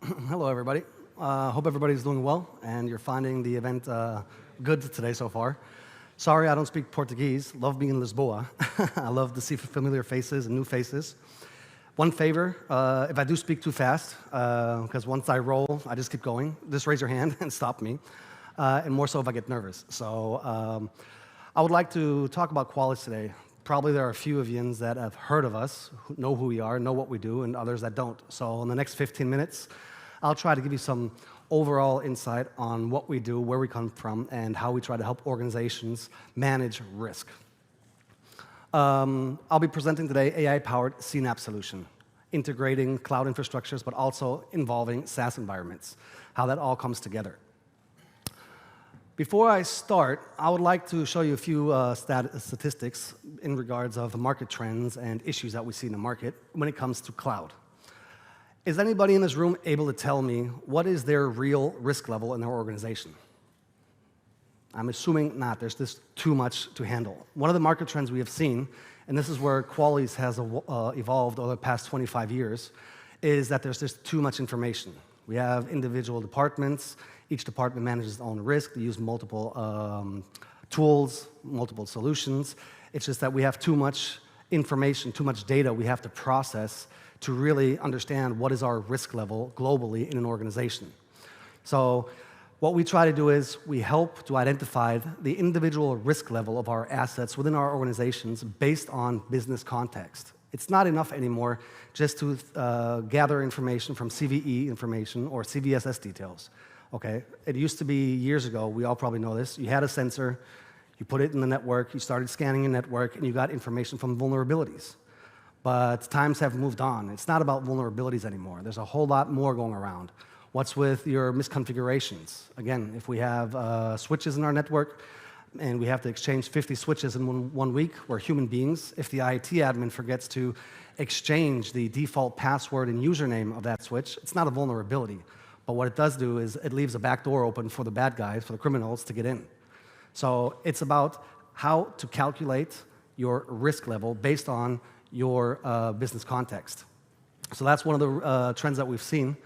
Hello, everybody. Hope everybody's doing well and you're finding the event good today so far. Sorry I don't speak Portuguese. Love being in Lisboa. I love to see familiar faces and new faces. One favor, if I do speak too fast, because once I roll, I just keep going, just raise your hand and stop me, and more so if I get nervous. So I would like to talk about Qualys today. Probably there are a few of you that have heard of us, who know who we are, know what we do, and others that don't. So in the next 15 minutes, I'll try to give you some overall insight on what we do, where we come from, and how we try to help organizations manage risk. I'll be presenting today AI-powered CNAPP solution, integrating cloud infrastructures, but also involving SaaS environments, how that all comes together. Before I start, I would like to show you a few statistics in regards of market trends and issues that we see in the market when it comes to cloud. Is anybody in this room able to tell me what is their real risk level in their organization? I'm assuming not. There's just too much to handle. One of the market trends we have seen, and this is where Qualys has evolved over the past 25 years, is that there's just too much information. We have individual departments. Each department manages its own risk. They use multiple tools, multiple solutions. It's just that we have too much information, too much data we have to process to really understand what is our risk level globally in an organization. So what we try to do is we help to identify the individual risk level of our assets within our organizations based on business context. It's not enough anymore just to gather information from CVE information or CVSS details. Okay, it used to be years ago, we all probably know this, you had a sensor, you put it in the network, you started scanning your network, and you got information from vulnerabilities. But times have moved on. It's not about vulnerabilities anymore. There's a whole lot more going around. What's with your misconfigurations? Again, if we have switches in our network, and we have to exchange 50 switches in one week, we're human beings. If the IT admin forgets to exchange the default password and username of that switch, it's not a vulnerability. But what it does do is it leaves a back door open for the bad guys, for the criminals, to get in. So it's about how to calculate your risk level based on your business context. So that's one of the trends that we've seen.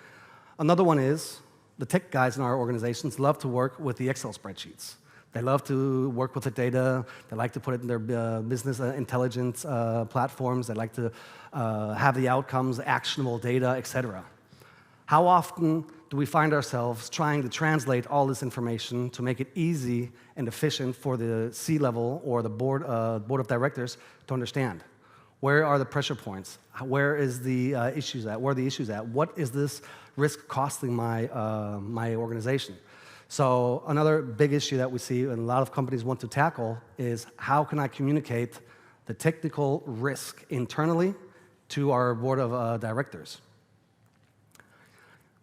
Another one is the tech guys in our organizations love to work with the Excel spreadsheets. They love to work with the data. They like to put it in their business intelligence platforms. They like to have the outcomes, actionable data, et cetera. How often do we find ourselves trying to translate all this information to make it easy and efficient for the C-level or the board of directors to understand? Where are the pressure points? Where is the issues at? Where are the issues at? What is this risk costing my organization? So another big issue that we see and a lot of companies want to tackle is how can I communicate the technical risk internally to our board of directors?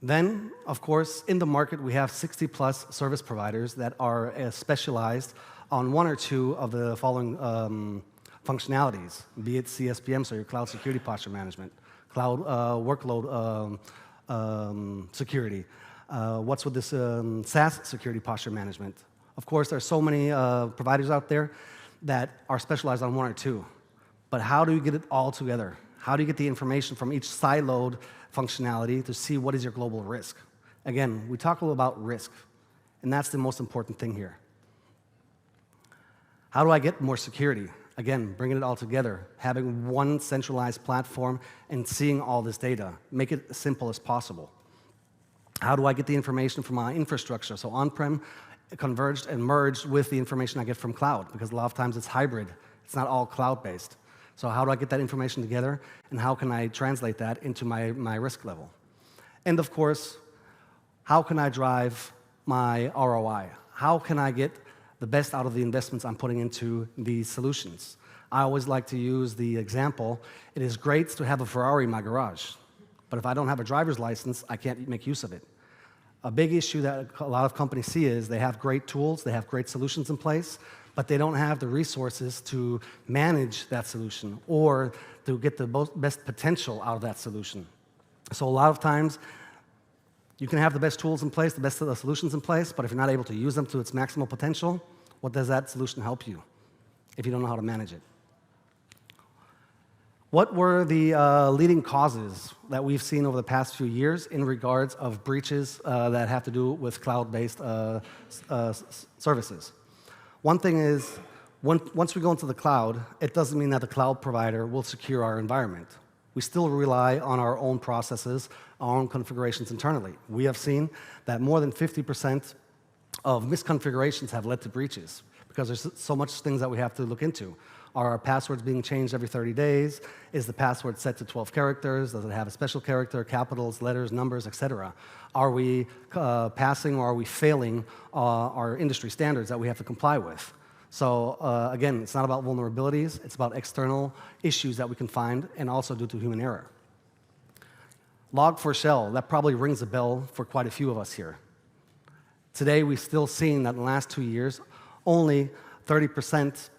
Then, of course, in the market, we have 60-plus service providers that are specialized on one or two of the following functionalities, be it CSPM, so your cloud security posture management, cloud workload security. What's with this SaaS security posture management? Of course, there are so many providers out there that are specialized on one or two. But how do you get it all together? How do you get the information from each siloed functionality to see what is your global risk? Again, we talk a little about risk, and that's the most important thing here. How do I get more security? Again, bringing it all together, having one centralized platform and seeing all this data. Make it as simple as possible. How do I get the information from my infrastructure? So on-prem, converged and merged with the information I get from cloud, because a lot of times it's hybrid. It's not all cloud-based. So how do I get that information together, and how can I translate that into my risk level? And of course, how can I drive my ROI? How can I get the best out of the investments I'm putting into these solutions? I always like to use the example, it is great to have a Ferrari in my garage, but if I don't have a driver's license, I can't make use of it. A big issue that a lot of companies see is they have great tools, they have great solutions in place, but they don't have the resources to manage that solution or to get the best potential out of that solution. So a lot of times, you can have the best tools in place, the best solutions in place, but if you're not able to use them to its maximal potential, what does that solution help you if you don't know how to manage it? What were the leading causes that we've seen over the past few years in regards of breaches that have to do with cloud-based services? One thing is, once we go into the cloud, it doesn't mean that the cloud provider will secure our environment. We still rely on our own processes, our own configurations internally. We have seen that more than 50% of misconfigurations have led to breaches because there's so much things that we have to look into. Are our passwords being changed every 30 days? Is the password set to 12 characters? Does it have a special character, capitals, letters, numbers, etc.? Are we passing or are we failing our industry standards that we have to comply with? So again, it's not about vulnerabilities, it's about external issues that we can find and also due to human error. Log4Shell, that probably rings a bell for quite a few of us here. Today, we've still seen that in the last 2 years, only 30%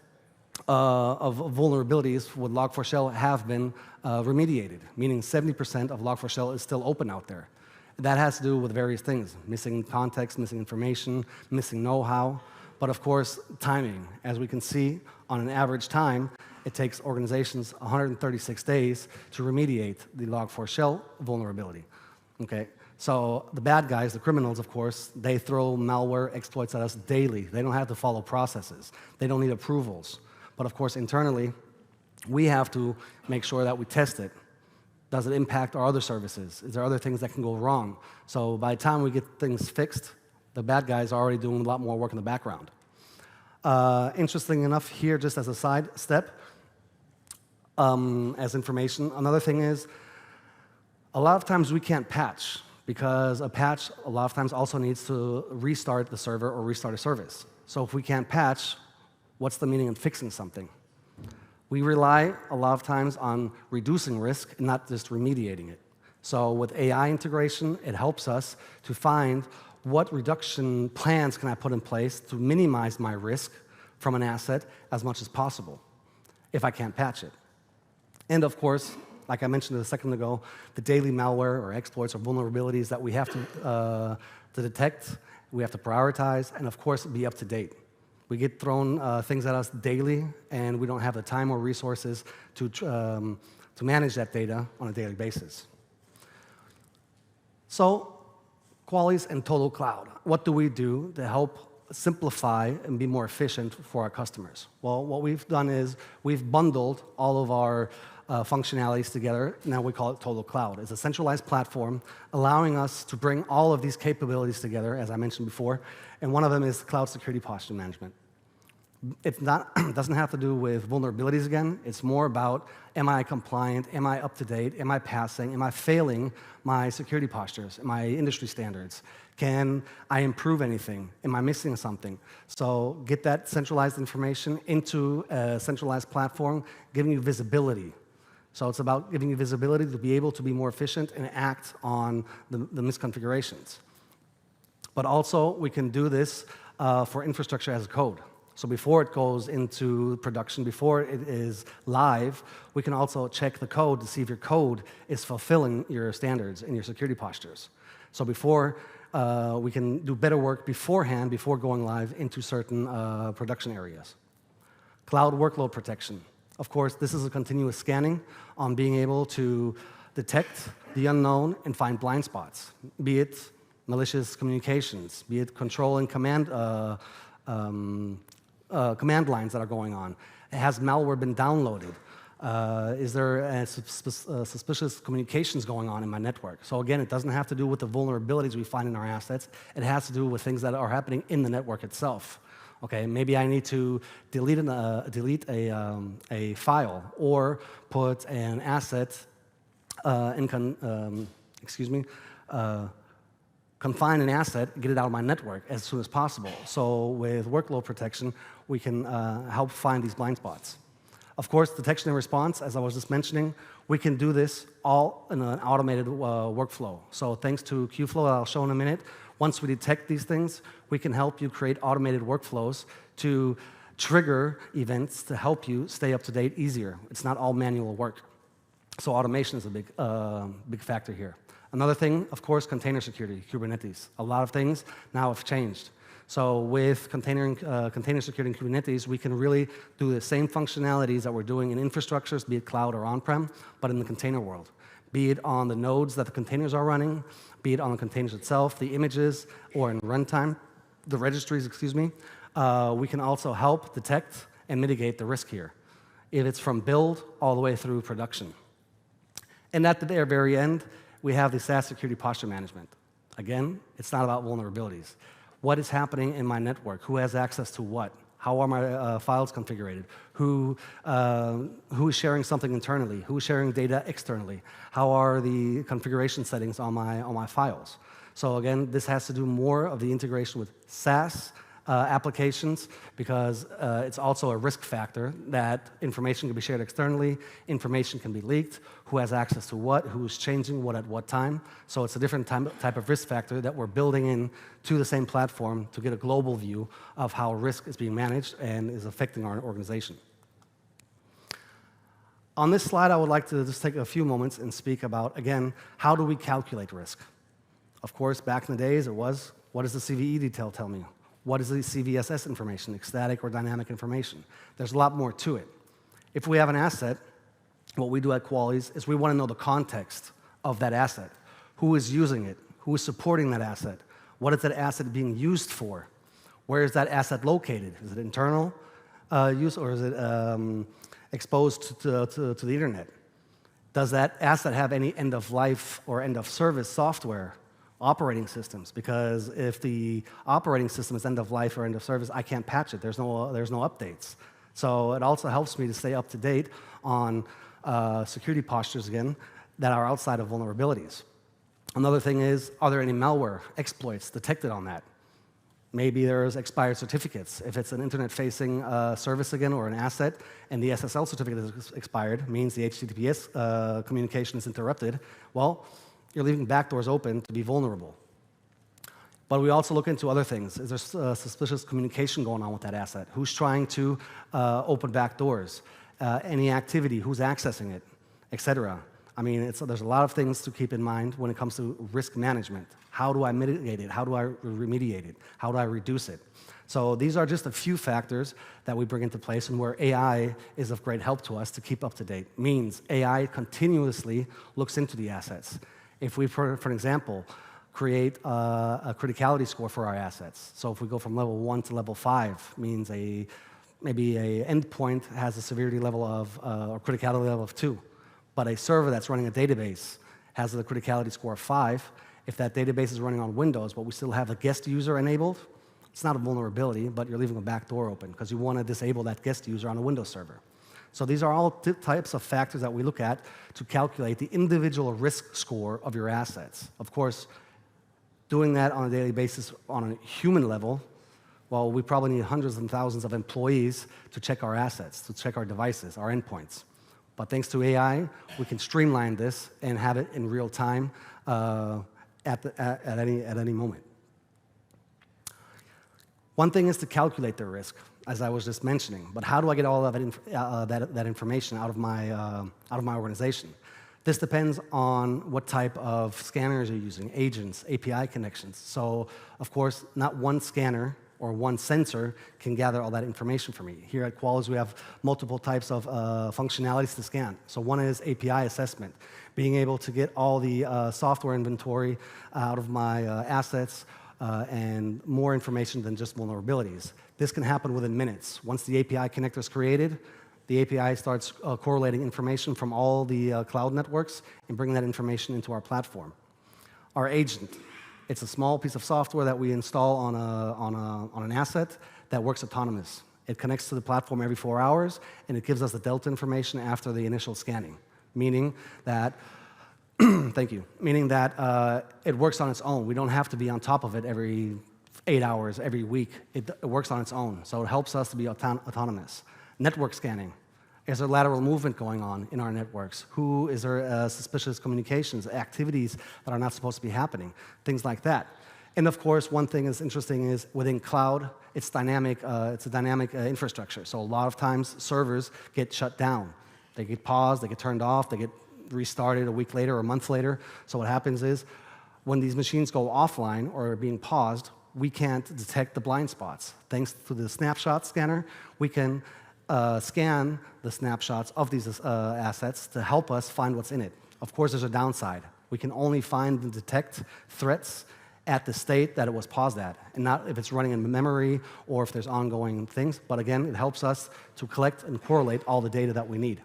of vulnerabilities with Log4Shell have been remediated, meaning 70% of Log4Shell is still open out there. That has to do with various things, missing context, missing information, missing know-how, but of course, timing. As we can see, on an average time, it takes organizations 136 days to remediate the Log4Shell vulnerability. Okay? So the bad guys, the criminals, of course, they throw malware exploits at us daily. They don't have to follow processes. They don't need approvals. But of course, internally, we have to make sure that we test it. Does it impact our other services? Is there other things that can go wrong? So by the time we get things fixed, the bad guys are already doing a lot more work in the background. Interesting enough here, just as a side step, as information, another thing is, a lot of times we can't patch, because a patch a lot of times also needs to restart the server or restart a service. So if we can't patch, what's the meaning in fixing something? We rely a lot of times on reducing risk and not just remediating it. So with AI integration, it helps us to find what reduction plans can I put in place to minimize my risk from an asset as much as possible if I can't patch it. And of course, like I mentioned a second ago, the daily malware or exploits or vulnerabilities that we have to detect, we have to prioritize, and of course, be up to date. We get thrown things at us daily, and we don't have the time or resources to manage that data on a daily basis. So, Qualys and Total Cloud. What do we do to help simplify and be more efficient for our customers? Well, what we've done is we've bundled all of our functionalities together. Now we call it Total Cloud. It's a centralized platform allowing us to bring all of these capabilities together, as I mentioned before, and one of them is cloud security posture management. It doesn't have to do with vulnerabilities again. It's more about, am I compliant? Am I up to date? Am I passing? Am I failing my security postures, my industry standards? Can I improve anything? Am I missing something? So get that centralized information into a centralized platform, giving you visibility. So it's about giving you visibility to be able to be more efficient and act on the misconfigurations. But also, we can do this for infrastructure as code. So before it goes into production, before it is live, we can also check the code to see if your code is fulfilling your standards and your security postures. So before, we can do better work beforehand, before going live into certain production areas. Cloud workload protection. Of course, this is a continuous scanning on being able to detect the unknown and find blind spots, be it malicious communications, be it control and command lines that are going on. Has malware been downloaded? Is there suspicious communications going on in my network? So again, it doesn't have to do with the vulnerabilities we find in our assets. It has to do with things that are happening in the network itself. Okay, maybe I need to delete a file or put an asset confine an asset, get it out of my network as soon as possible. So with workload protection, we can help find these blind spots. Of course, detection and response, as I was just mentioning, we can do this all in an automated workflow. So thanks to Qflow that I'll show in a minute, once we detect these things, we can help you create automated workflows to trigger events to help you stay up to date easier. It's not all manual work. So automation is a big factor here. Another thing, of course, container security, Kubernetes. A lot of things now have changed. So with container security and Kubernetes, we can really do the same functionalities that we're doing in infrastructures, be it cloud or on-prem, but in the container world. Be it on the nodes that the containers are running, be it on the containers itself, the images, or in runtime, the registries, excuse me. We can also help detect and mitigate the risk here, if it's from build all the way through production. And at the very end, we have the SaaS security posture management. Again, it's not about vulnerabilities. What is happening in my network? Who has access to what? How are my files configured? Who is sharing something internally? Who is sharing data externally? How are the configuration settings on my files? So again, this has to do more of the integration with SaaS applications, because it's also a risk factor that information can be shared externally, information can be leaked, who has access to what, who's changing what at what time. So it's a different type of risk factor that we're building in to the same platform to get a global view of how risk is being managed and is affecting our organization. On this slide, I would like to just take a few moments and speak about, again, how do we calculate risk? Of course, back in the days, it was, what does the CVE detail tell me? What is the CVSS information, static or dynamic information? There's a lot more to it. If we have an asset, what we do at Qualys is we want to know the context of that asset. Who is using it? Who is supporting that asset? What is that asset being used for? Where is that asset located? Is it internal use, or is it exposed to the internet? Does that asset have any end-of-life or end-of-service software? Operating systems, because if the operating system is end of life or end of service, I can't patch it. There's no updates. So it also helps me to stay up to date on security postures, again, that are outside of vulnerabilities. Another thing is, are there any malware exploits detected on that? Maybe there's expired certificates. If it's an internet-facing service again, or an asset, and the SSL certificate is expired, means the HTTPS communication is interrupted, well, you're leaving backdoors open to be vulnerable. But we also look into other things. Is there suspicious communication going on with that asset? Who's trying to open backdoors? Any activity? Who's accessing it? Et cetera. I mean, there's a lot of things to keep in mind when it comes to risk management. How do I mitigate it? How do I remediate it? How do I reduce it? So these are just a few factors that we bring into place, and where AI is of great help to us to keep up to date. Means AI continuously looks into the assets. If we, for example, create a criticality score for our assets, so if we go from level 1 to level 5, means maybe a endpoint has a severity level of, or criticality level of 2, but a server that's running a database has a criticality score of 5. If that database is running on Windows, but we still have a guest user enabled, it's not a vulnerability, but you're leaving a back door open because you want to disable that guest user on a Windows server. So these are all types of factors that we look at to calculate the individual risk score of your assets. Of course, doing that on a daily basis on a human level, well, we probably need hundreds and thousands of employees to check our assets, to check our devices, our endpoints. But thanks to AI, we can streamline this and have it in real time at any moment. One thing is to calculate the risk, as I was just mentioning, but how do I get all of that information out of my organization? This depends on what type of scanners you're using, agents, API connections. So, of course, not one scanner or one sensor can gather all that information for me. Here at Qualys, we have multiple types of functionalities to scan. So one is API assessment, being able to get all the software inventory out of my assets, and more information than just vulnerabilities. This can happen within minutes. Once the API connector is created, the API starts correlating information from all the cloud networks and bringing that information into our platform. Our agent, it's a small piece of software that we install on an asset that works autonomous. It connects to the platform every 4 hours, and it gives us the delta information after the initial scanning, meaning that thank you. Meaning that it works on its own. We don't have to be on top of it every 8 hours, every week. It works on its own, so it helps us to be autonomous. Network scanning. Is there lateral movement going on in our networks? Is there suspicious communications, activities that are not supposed to be happening? Things like that. And of course, one thing that's interesting is within cloud, it's dynamic. It's a dynamic infrastructure. So a lot of times, servers get shut down. They get paused, they get turned off, they get restarted a week later or a month later. So what happens is, when these machines go offline or are being paused, we can't detect the blind spots. Thanks to the snapshot scanner, we can scan the snapshots of these assets to help us find what's in it. Of course, there's a downside. We can only find and detect threats at the state that it was paused at, and not if it's running in memory or if there's ongoing things. But again, it helps us to collect and correlate all the data that we need.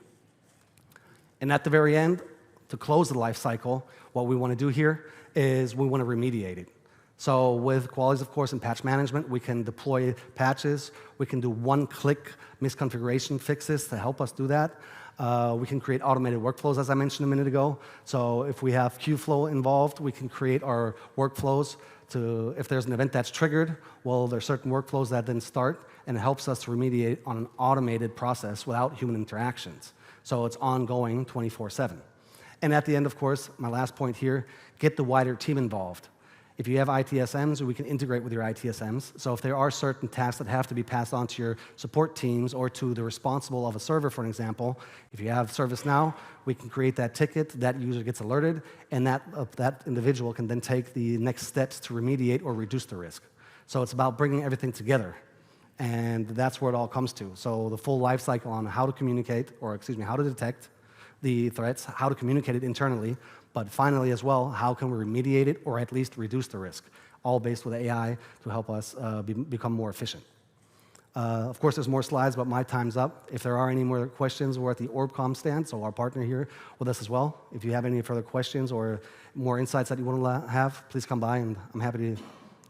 And at the very end, to close the life cycle, what we want to do here is we want to remediate it. So with Qualys, of course, and patch management, we can deploy patches. We can do one-click misconfiguration fixes to help us do that. We can create automated workflows, as I mentioned a minute ago. So if we have Qflow involved, we can create our workflows to, if there's an event that's triggered, well, there's certain workflows that then start, and it helps us to remediate on an automated process without human interactions. So it's ongoing 24/7. And at the end, of course, my last point here, get the wider team involved. If you have ITSMs, we can integrate with your ITSMs. So if there are certain tasks that have to be passed on to your support teams or to the responsible of a server, for example, if you have ServiceNow, we can create that ticket, that user gets alerted, and that individual can then take the next steps to remediate or reduce the risk. So it's about bringing everything together. And that's where it all comes to. So the full life cycle on how to communicate, or excuse me, how to detect the threats, how to communicate it internally, but finally as well, how can we remediate it or at least reduce the risk, all based with AI to help us become more efficient. Of course, there's more slides, but my time's up. If there are any more questions, we're at the Orbcom stand, so our partner here with us as well. If you have any further questions or more insights that you want to have, please come by, and I'm happy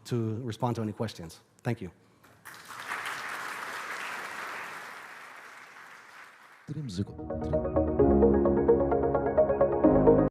to respond to any questions. Thank you. Trim